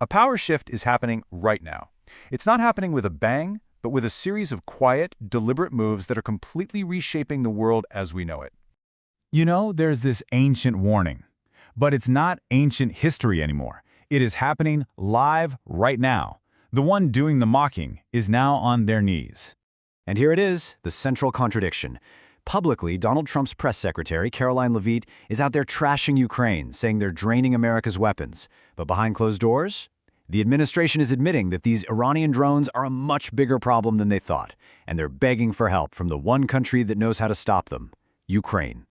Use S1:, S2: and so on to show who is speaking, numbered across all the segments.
S1: A power shift is happening right now. It's not happening with a bang, but with a series of quiet, deliberate moves that are completely reshaping the world as we know it.
S2: You know, there's this ancient warning, but it's not ancient history anymore. It is happening live right now. The one doing the mocking is now on their knees.
S3: And here it is, the central contradiction. Publicly, Donald Trump's press secretary, Caroline Leavitt, is out there trashing Ukraine, saying they're draining America's weapons. But behind closed doors, the administration is admitting that these Iranian drones are a much bigger problem than they thought, and they're begging for help from the one country that knows how to stop them, Ukraine.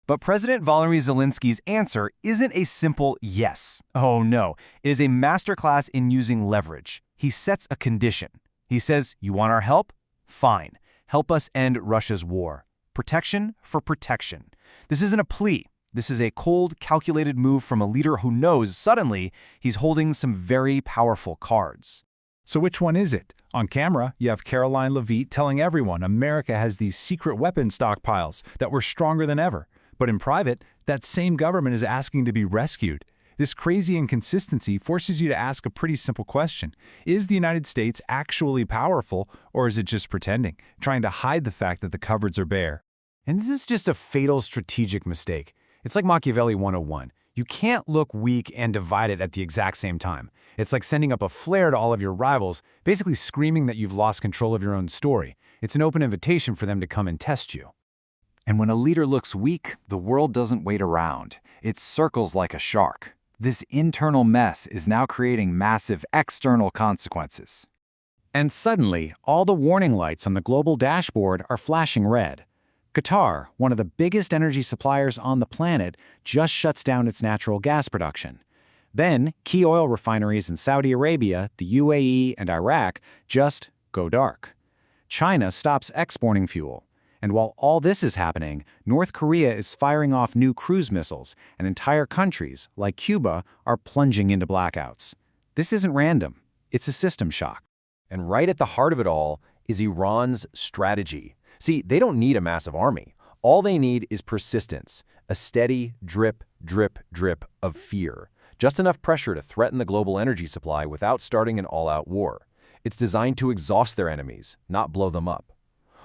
S4: But President Volodymyr Zelensky's answer isn't a simple yes. Oh no, it is a masterclass in using leverage. He sets a condition. He says, you want our help? Fine. Help us end Russia's war. Protection for protection. This isn't a plea. This is a cold, calculated move from a leader who knows suddenly he's holding some very powerful cards.
S2: So which one is it? On camera, you have Caroline Leavitt telling everyone America has these secret weapon stockpiles that were stronger than ever. But in private, that same government is asking to be rescued. This crazy inconsistency forces you to ask a pretty simple question. Is the United States actually powerful, or is it just pretending, trying to hide the fact that the cupboards are bare?
S3: And this is just a fatal strategic mistake. It's like Machiavelli 101. You can't look weak and divided at the exact same time. It's like sending up a flare to all of your rivals, basically screaming that you've lost control of your own story. It's an open invitation for them to come and test you.
S5: And when a leader looks weak, the world doesn't wait around. It circles like a shark. This internal mess is now creating massive external consequences.
S3: And suddenly, all the warning lights on the global dashboard are flashing red. Qatar, one of the biggest energy suppliers on the planet, just shuts down its natural gas production. Then, key oil refineries in Saudi Arabia, the UAE, and Iraq just go dark. China stops exporting fuel. And while all this is happening, North Korea is firing off new cruise missiles, and entire countries, like Cuba, are plunging into blackouts. This isn't random. It's a system shock.
S6: And right at the heart of it all is Iran's strategy. See, they don't need a massive army. All they need is persistence, a steady drip, drip, drip of fear. Just enough pressure to threaten the global energy supply without starting an all-out war. It's designed to exhaust their enemies, not blow them up.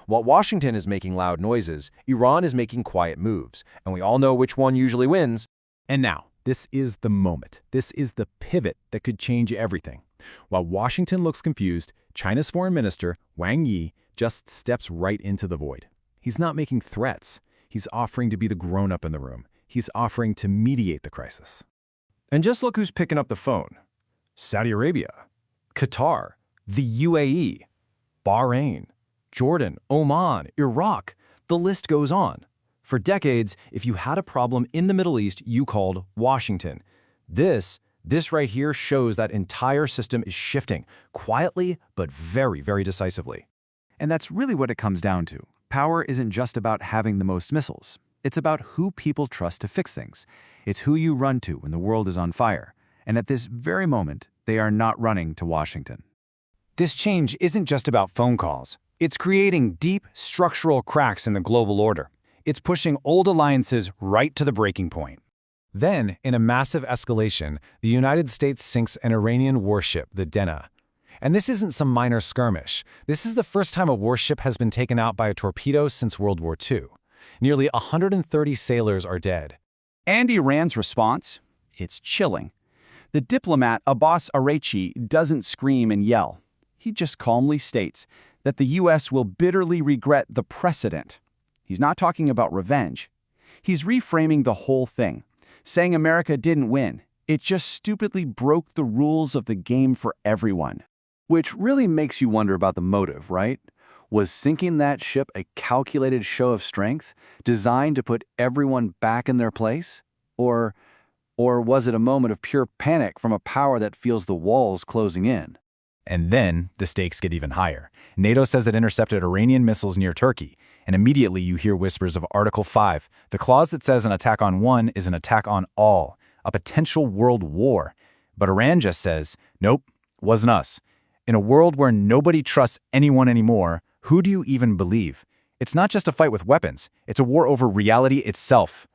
S6: While Washington is making loud noises, Iran is making quiet moves, and we all know which one usually wins.
S2: And now, this is the moment. This is the pivot that could change everything. While Washington looks confused, China's foreign minister, Wang Yi, just steps right into the void. He's not making threats. He's offering to be the grown-up in the room. He's offering to mediate the crisis.
S4: And just look who's picking up the phone. Saudi Arabia, Qatar, the UAE, Bahrain, Jordan, Oman, Iraq, the list goes on. For decades, if you had a problem in the Middle East, you called Washington. This right here shows that entire system is shifting, quietly but very, very decisively. And that's really what it comes down to. Power isn't just about having the most missiles. It's about who people trust to fix things. It's who you run to when the world is on fire. And at this very moment, they are not running to Washington. This change isn't just about phone calls. It's creating deep structural cracks in the global order. It's pushing old alliances right to the breaking point.
S2: Then, in a massive escalation, the United States sinks an Iranian warship, the Denna. And this isn't some minor skirmish. This is the first time a warship has been taken out by a torpedo since World War II. Nearly 130 sailors are dead.
S7: And Iran's response? It's chilling. The diplomat Abbas Araghchi doesn't scream and yell. He just calmly states that the U.S. will bitterly regret the precedent. He's not talking about revenge. He's reframing the whole thing, saying America didn't win. It just stupidly broke the rules of the game for everyone.
S5: Which really makes you wonder about the motive, right? Was sinking that ship a calculated show of strength, designed to put everyone back in their place? Or was it a moment of pure panic from a power that feels the walls closing in?
S2: And then the stakes get even higher. NATO says it intercepted Iranian missiles near Turkey, and immediately you hear whispers of Article 5, the clause that says an attack on one is an attack on all, a potential world war. But Iran just says, nope, wasn't us. In a world where nobody trusts anyone anymore, who do you even believe? It's not just a fight with weapons, it's a war over reality itself.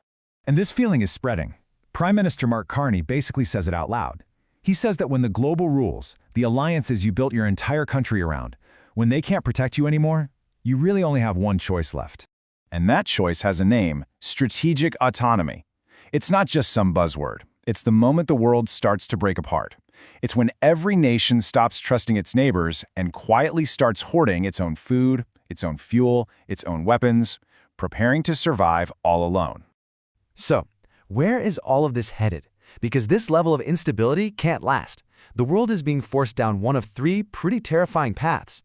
S2: And this feeling is spreading. Prime Minister Mark Carney basically says it out loud. He says that when the global rules, the alliances you built your entire country around, when they can't protect you anymore, you really only have one choice left. And that choice has a name: strategic autonomy. It's not just some buzzword. It's the moment the world starts to break apart. It's when every nation stops trusting its neighbors and quietly starts hoarding its own food, its own fuel, its own weapons, preparing to survive all alone.
S6: So, where is all of this headed? Because this level of instability can't last. The world is being forced down one of three pretty terrifying paths.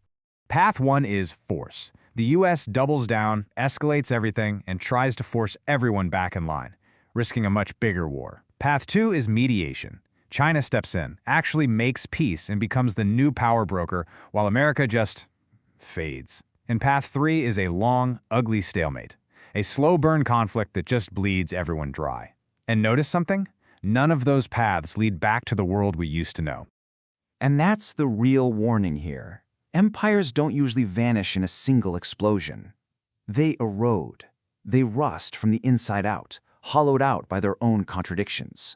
S3: Path 1 is force. The U.S. doubles down, escalates everything, and tries to force everyone back in line, risking a much bigger war. Path 2 is mediation. China steps in, actually makes peace, and becomes the new power broker, while America just fades. And Path 3 is a long, ugly stalemate. A slow-burn conflict that just bleeds everyone dry. And notice something? None of those paths lead back to the world we used to know.
S8: And that's the real warning here. Empires don't usually vanish in a single explosion. They erode. They rust from the inside out, hollowed out by their own contradictions.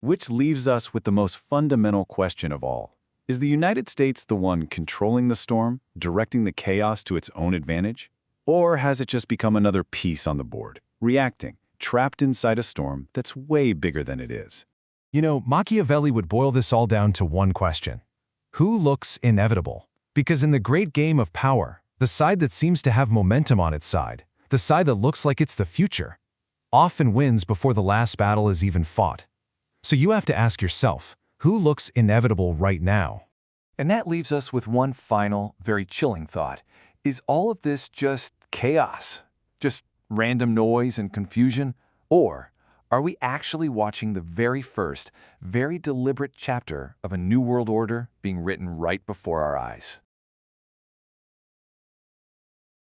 S2: Which leaves us with the most fundamental question of all. Is the United States the one controlling the storm, directing the chaos to its own advantage? Or has it just become another piece on the board, reacting, trapped inside a storm that's way bigger than it is?
S4: You know, Machiavelli would boil this all down to one question. Who looks inevitable? Because in the great game of power, the side that seems to have momentum on its side, the side that looks like it's the future, often wins before the last battle is even fought. So you have to ask yourself, who looks inevitable right now?
S1: And that leaves us with one final, very chilling thought. Is all of this just chaos? Just random noise and confusion? Or are we actually watching the very first, very deliberate chapter of a new world order being written right before our eyes?